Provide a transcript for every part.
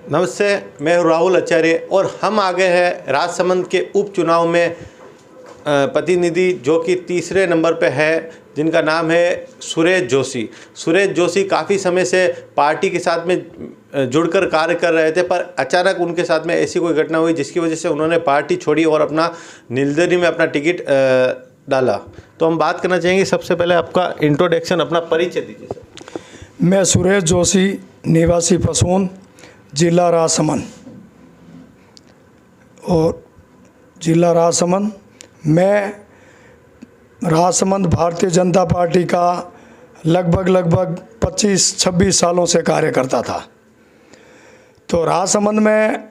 नमस्ते, मैं हूं राहुल आचार्य और हम आ गए हैं राजसमंद के उपचुनाव में प्रतिनिधि जो कि तीसरे नंबर पे है, जिनका नाम है सुरेश जोशी। सुरेश जोशी काफ़ी समय से पार्टी के साथ में जुड़कर कार्य कर रहे थे, पर अचानक उनके साथ में ऐसी कोई घटना हुई जिसकी वजह से उन्होंने पार्टी छोड़ी और अपना नीलदरी में अपना टिकट डाला। तो हम बात करना चाहेंगे, सबसे पहले आपका इंट्रोडक्शन, अपना परिचय दीजिए सर। मैं सुरेश जोशी, निवासी पसून, जिला राजसमंद। और जिला राजसमंद, मैं राजसमंद भारतीय जनता पार्टी का लगभग 25-26 सालों से कार्य करता था। तो राजसमंद में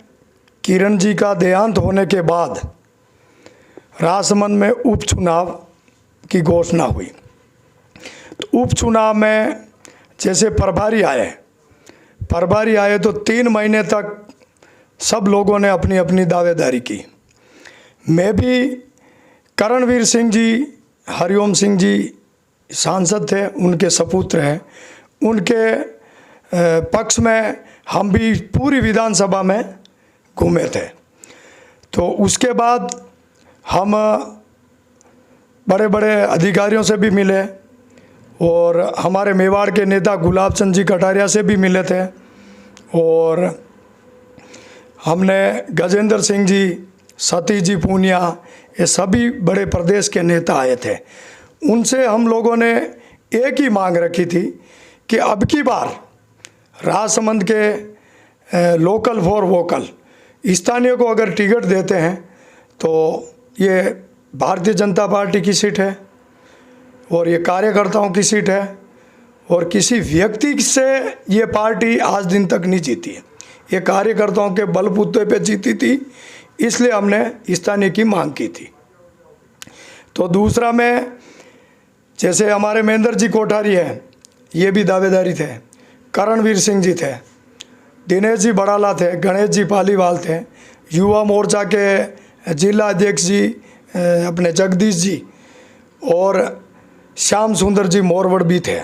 किरण जी का देहांत होने के बाद राजसमंद में उपचुनाव की घोषणा हुई। तो उपचुनाव में जैसे प्रभारी आए तो 3 महीने तक सब लोगों ने अपनी अपनी दावेदारी की। मैं भी, करणवीर सिंह जी, हरिओम सिंह जी सांसद थे, उनके सपुत्र हैं, उनके पक्ष में हम भी पूरी विधानसभा में घूमे थे। तो उसके बाद हम बड़े बड़े अधिकारियों से भी मिले और हमारे मेवाड़ के नेता गुलाब चंद जी कटारिया से भी मिले थे, और हमने गजेंद्र सिंह जी, सतीश जी पूनिया, ये सभी बड़े प्रदेश के नेता आए थे। उनसे हम लोगों ने एक ही मांग रखी थी कि अब की बार राजसमंद के लोकल फॉर वोकल स्थानीय को अगर टिकट देते हैं तो ये भारतीय जनता पार्टी की सीट है और ये कार्यकर्ताओं की सीट है, और किसी व्यक्ति से ये पार्टी आज दिन तक नहीं जीती है। ये कार्यकर्ताओं के बलबूते पे जीती थी, इसलिए हमने स्थानीय की मांग की थी। तो दूसरा में जैसे हमारे महेंद्र जी कोठारी हैं, ये भी दावेदारी थे, करणवीर सिंह जी थे, दिनेश जी बड़ाला थे, गणेश जी पालीवाल थे, युवा मोर्चा के जिला अध्यक्ष जी अपने जगदीश जी, और श्याम सुंदर जी मोरवड़ भी थे।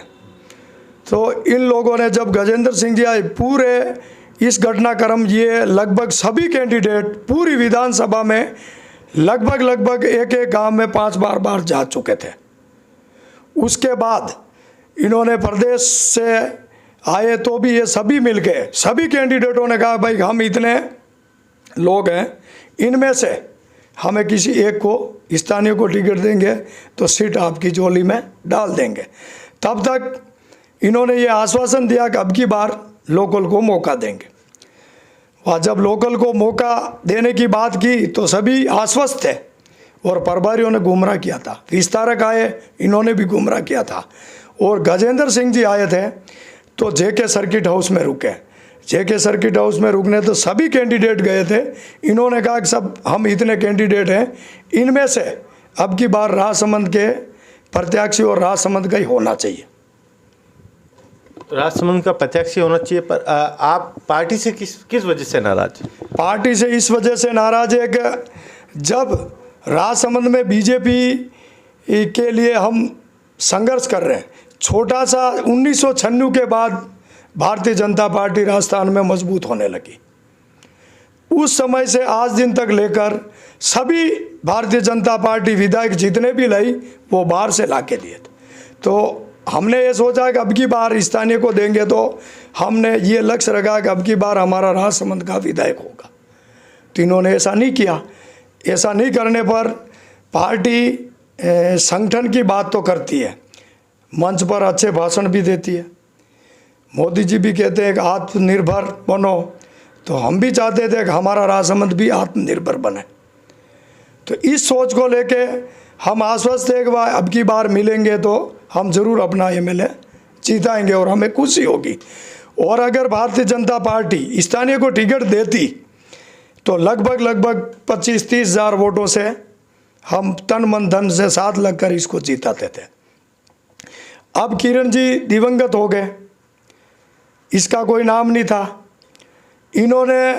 तो इन लोगों ने, जब गजेंद्र सिंह जी आए, पूरे इस घटनाक्रम ये लगभग सभी कैंडिडेट पूरी विधानसभा में लगभग एक गांव में 5 बार जा चुके थे। उसके बाद इन्होंने प्रदेश से आए तो भी ये सभी मिल गए, सभी कैंडिडेटों ने कहा भाई हम इतने लोग हैं, इनमें से हमें किसी एक को, स्थानीय को टिकट देंगे तो सीट आपकी झोली में डाल देंगे। तब तक इन्होंने ये आश्वासन दिया कि अब की बार लोकल को मौका देंगे। और जब लोकल को मौका देने की बात की तो सभी आश्वस्त थे, और प्रभारियों ने गुमराह किया था, विस्तारक आए, इन्होंने भी गुमराह किया था। और गजेंद्र सिंह जी आए थे तो जेके सर्किट हाउस में रुके। जेके सर्किट हाउस में रुकने तो सभी कैंडिडेट गए थे। इन्होंने कहा कि सब हम इतने कैंडिडेट हैं, इनमें से अब की बार राजसमंद के प्रत्याशी और राजसमंद का ही होना चाहिए। राजसमंद का प्रत्याशी होना चाहिए, पर आप पार्टी से किस वजह से नाराज? पार्टी से इस वजह से नाराज है कि जब राजसमंद में बीजेपी के लिए हम संघर्ष कर रहे हैं, छोटा सा 1996 के बाद भारतीय जनता पार्टी राजस्थान में मजबूत होने लगी। उस समय से आज दिन तक लेकर सभी भारतीय जनता पार्टी विधायक जितने भी लाई वो बाहर से ला के दिए थे। तो हमने ये सोचा कि अब की बार स्थानीय को देंगे, तो हमने ये लक्ष्य रखा कि अब की बार हमारा राजसमंद का विधायक होगा। तो इन्होंने ऐसा नहीं किया। ऐसा नहीं करने पर पार्टी संगठन की बात तो करती है, मंच पर अच्छे भाषण भी देती है। मोदी जी भी कहते हैं कि आत्मनिर्भर बनो, तो हम भी चाहते थे कि हमारा राजसमंद भी आत्मनिर्भर बने। तो इस सोच को लेके हम आश्वस्त थे कि अब की बार मिलेंगे तो हम जरूर अपना एमएलए जीताएंगे और हमें खुशी होगी। और अगर भारतीय जनता पार्टी स्थानीय को टिकट देती तो लगभग 25-30 हज़ार वोटों से हम तन मन धन से साथ लगकर इसको जीताते थे। अब किरण जी दिवंगत हो गए, इसका कोई नाम नहीं था। इन्होंने,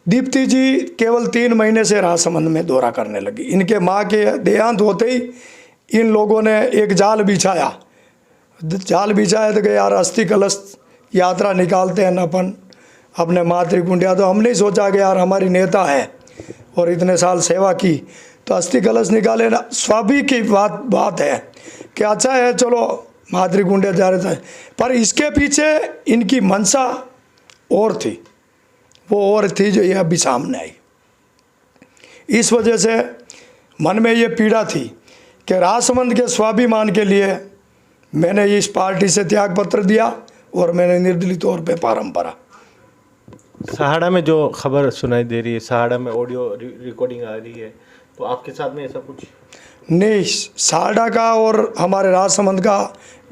दीप्ति जी केवल 3 महीने से राजसमंद में दौरा करने लगी। इनके माँ के देहांत होते ही इन लोगों ने एक जाल बिछाया तो कि यार अस्थि कलश यात्रा निकालते हैं अपन अपने मातृकुंडिया। तो हमने ही सोचा कि यार हमारी नेता है और इतने साल सेवा की तो अस्थि कलश निकाले ना, स्वाभाविक की बात है कि अच्छा है चलो मातृकुंडिया जा रहे थे। पर इसके पीछे इनकी मंशा और थी, वो और थी जो ये अभी सामने आई। इस वजह से मन में ये पीड़ा थी कि राजसमंद के स्वाभिमान के लिए मैंने इस पार्टी से त्यागपत्र दिया और मैंने निर्दलीय तौर पे फार्म भरा। सहाड़ा में जो खबर सुनाई दे रही है, सहाड़ा में ऑडियो रिकॉर्डिंग आ रही है, तो आपके साथ में ऐसा कुछ नहीं, सहाड़ा का और हमारे राजसमंद का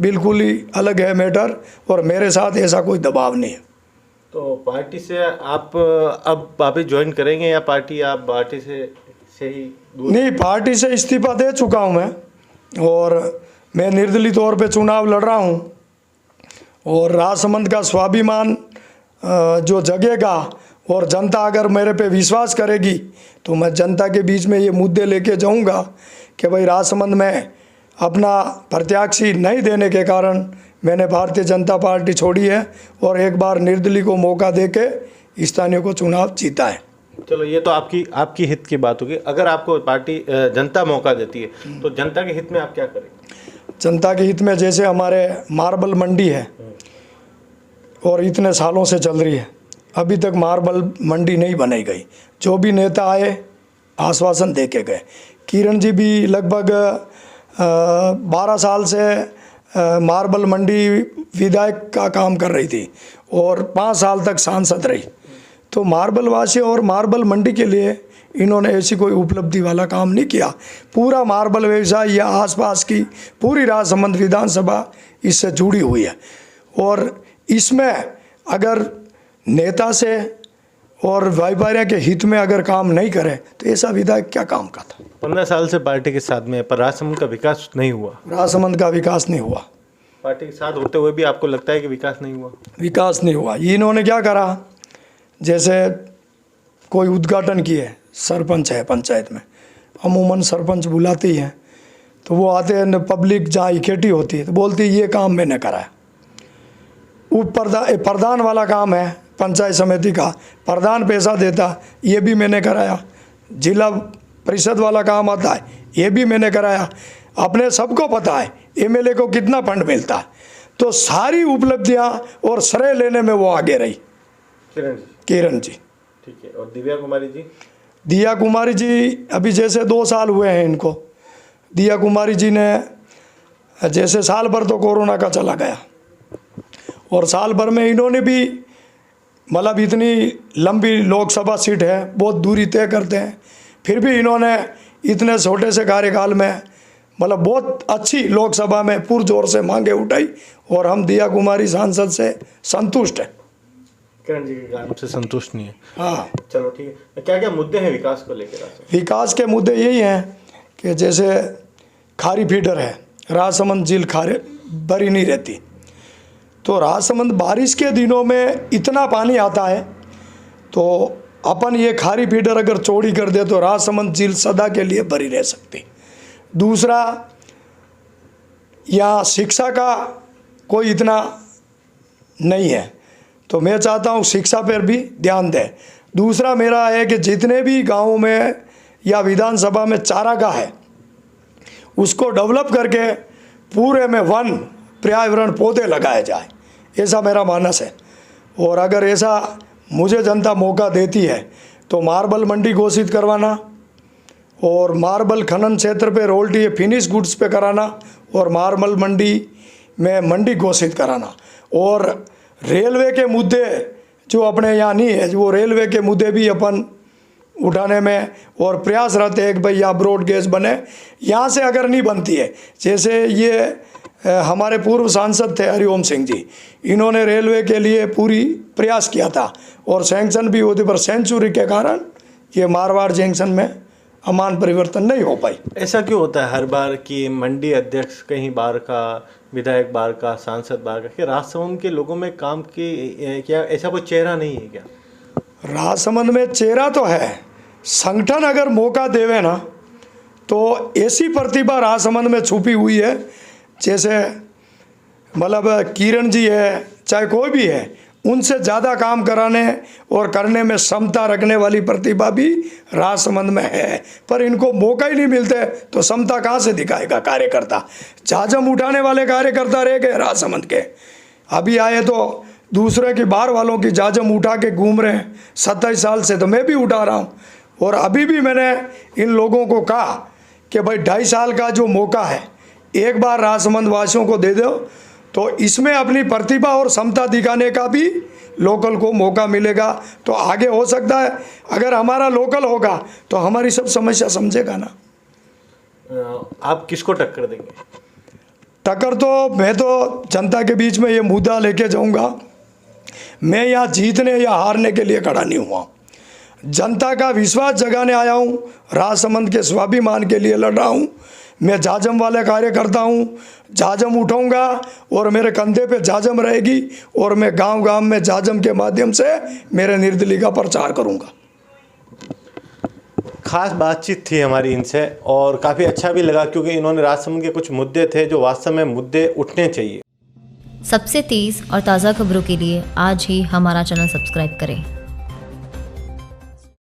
बिल्कुल ही अलग है मैटर, और मेरे साथ ऐसा कोई दबाव नहीं है। तो पार्टी से आप अब वापस ज्वाइन करेंगे या पार्टी आप पार्टी से ही दूर? नहीं, पार्टी से इस्तीफा दे चुका हूं मैं और मैं निर्दलीय तौर पे चुनाव लड़ रहा हूं। और राजसमंद का स्वाभिमान जो जगेगा और जनता अगर मेरे पे विश्वास करेगी तो मैं जनता के बीच में ये मुद्दे लेके जाऊंगा कि भाई राजसमंद में अपना प्रत्याशी नहीं देने के कारण मैंने भारतीय जनता पार्टी छोड़ी है और एक बार निर्दलीय को मौका देके स्थानीय को चुनाव जीता है। चलो, ये तो आपकी हित की बात होगी। अगर आपको पार्टी जनता मौका देती है तो जनता के हित में आप क्या करेंगे? जनता के हित में जैसे हमारे मार्बल मंडी है और इतने सालों से चल रही है, अभी तक मार्बल मंडी नहीं बनाई गई। जो भी नेता आए आश्वासन दे के गए। किरण जी भी लगभग 12 साल से मार्बल मंडी विधायक का काम कर रही थी और 5 साल तक सांसद रही। तो मार्बल वासी और मार्बल मंडी के लिए इन्होंने ऐसी कोई उपलब्धि वाला काम नहीं किया। पूरा मार्बल व्यवसाय या आसपास की पूरी राजसमंद विधानसभा इससे जुड़ी हुई है और इसमें अगर नेता से और व्यापारियों के हित में अगर काम नहीं करे तो ऐसा विधायक क्या काम का था। 15 साल से पार्टी के साथ में, पर राजसमंद का विकास नहीं हुआ। राजसमंद का विकास नहीं हुआ। पार्टी के साथ होते हुए भी आपको लगता है कि विकास नहीं हुआ? विकास नहीं हुआ। इन्होंने क्या करा, जैसे कोई उद्घाटन किए, सरपंच है पंचायत में, अमूमन सरपंच बुलाती है तो वो आते हैं, पब्लिक जहाँ इकट्ठी होती है तो बोलती है ये काम मैंने कराया। प्रधान वाला काम है पंचायत समिति का, प्रधान पैसा देता, ये भी मैंने कराया। जिला परिषद वाला काम आता है, ये भी मैंने कराया। अपने सबको पता है एमएलए को कितना फंड मिलता है। तो सारी उपलब्धियां और श्रेय लेने में वो आगे रही। किरण जी ठीक है। और दिव्या कुमारी जी? दिया कुमारी जी अभी जैसे 2 साल हुए हैं इनको। दिया कुमारी जी ने जैसे साल भर तो कोरोना का चला गया और साल भर में इन्होंने भी मतलब इतनी लंबी लोकसभा सीट है, बहुत दूरी तय करते हैं, फिर भी इन्होंने इतने छोटे से कार्यकाल में मतलब बहुत अच्छी लोकसभा में पुरजोर से मांगे उठाई और हम दिया कुमारी सांसद से संतुष्ट हैं। किरण जी के काम से संतुष्ट नहीं है? हाँ। चलो ठीक है। क्या क्या मुद्दे हैं विकास को लेकर? विकास के मुद्दे यही हैं कि जैसे खारी फीडर है, राजसमंद झील खारे भरी नहीं रहती, तो राजसमंद बारिश के दिनों में इतना पानी आता है तो अपन ये खारी फीडर अगर चौड़ी कर दे तो राजसमंद झील सदा के लिए भरी रह सकती। दूसरा, यहाँ शिक्षा का कोई इतना नहीं है तो मैं चाहता हूँ शिक्षा पर भी ध्यान दें। दूसरा मेरा है कि जितने भी गाँव में या विधानसभा में चारागाह है उसको डेवलप करके पूरे में वन पर्यावरण पौधे लगाए जाए, ऐसा मेरा मानस है। और अगर ऐसा मुझे जनता मौका देती है तो मार्बल मंडी घोषित करवाना और मार्बल खनन क्षेत्र पे रॉयल्टी फिनिश गुड्स पे कराना और मार्बल मंडी में मंडी घोषित कराना। और रेलवे के मुद्दे जो अपने यहाँ नहीं है, वो रेलवे के मुद्दे भी अपन उठाने में और प्रयासरत है कि भाई यहाँ ब्रॉड गेज बने। यहाँ से अगर नहीं बनती है, जैसे ये हमारे पूर्व सांसद थे हरिओम सिंह जी, इन्होंने रेलवे के लिए पूरी प्रयास किया था और सैंक्शन भी होती, पर सेंचुरी के कारण ये मारवाड़ जंक्शन में अमान परिवर्तन नहीं हो पाई। ऐसा क्यों होता है हर बार कि मंडी अध्यक्ष कहीं बार का, विधायक बार का, सांसद बार का, कि राजसमंद के लोगों में काम की क्या ऐसा कोई चेहरा नहीं है क्या? राजसमंद में चेहरा तो है, संगठन अगर मौका देवे ना तो ऐसी प्रतिभा राजसमंद में छुपी हुई है। जैसे मतलब किरण जी है, चाहे कोई भी है, उनसे ज़्यादा काम कराने और करने में क्षमता रखने वाली प्रतिभा भी राजसमंद में है, पर इनको मौका ही नहीं मिलते तो क्षमता कहाँ से दिखाएगा कार्यकर्ता। जाजम उठाने वाले कार्यकर्ता रह गए राजसमंद के, अभी आए तो दूसरे की बाहर वालों की जाजम उठा के घूम रहे हैं। 27 साल से तो मैं भी उठा रहा हूँ, और अभी भी मैंने इन लोगों को कहा कि भाई 2.5 साल का जो मौका है एक बार राजसमंद वासियों को दे दो, तो इसमें अपनी प्रतिभा और क्षमता दिखाने का भी लोकल को मौका मिलेगा, तो आगे हो सकता है। अगर हमारा लोकल होगा तो हमारी सब समस्या समझेगा ना। आप किसको टक्कर देंगे? टक्कर तो मैं तो जनता के बीच में ये मुद्दा लेके जाऊंगा। मैं यहाँ जीतने या हारने के लिए खड़ा नहीं हुआ, जनता का विश्वास जगाने आया हूँ, राजसमंद के स्वाभिमान के लिए लड़ रहा हूँ। मैं जाजम वाले कार्यकर्ता हूँ, जाजम उठाऊंगा और मेरे कंधे पे जाजम रहेगी, और मैं गांव-गांव में जाजम के माध्यम से मेरे निर्दलीय का प्रचार करूँगा। खास बातचीत थी हमारी इनसे, और काफ़ी अच्छा भी लगा क्योंकि इन्होंने राजसमंद के कुछ मुद्दे थे जो वास्तव में मुद्दे उठने चाहिए। सबसे तेज़ और ताज़ा खबरों के लिए आज ही हमारा चैनल सब्सक्राइब करें।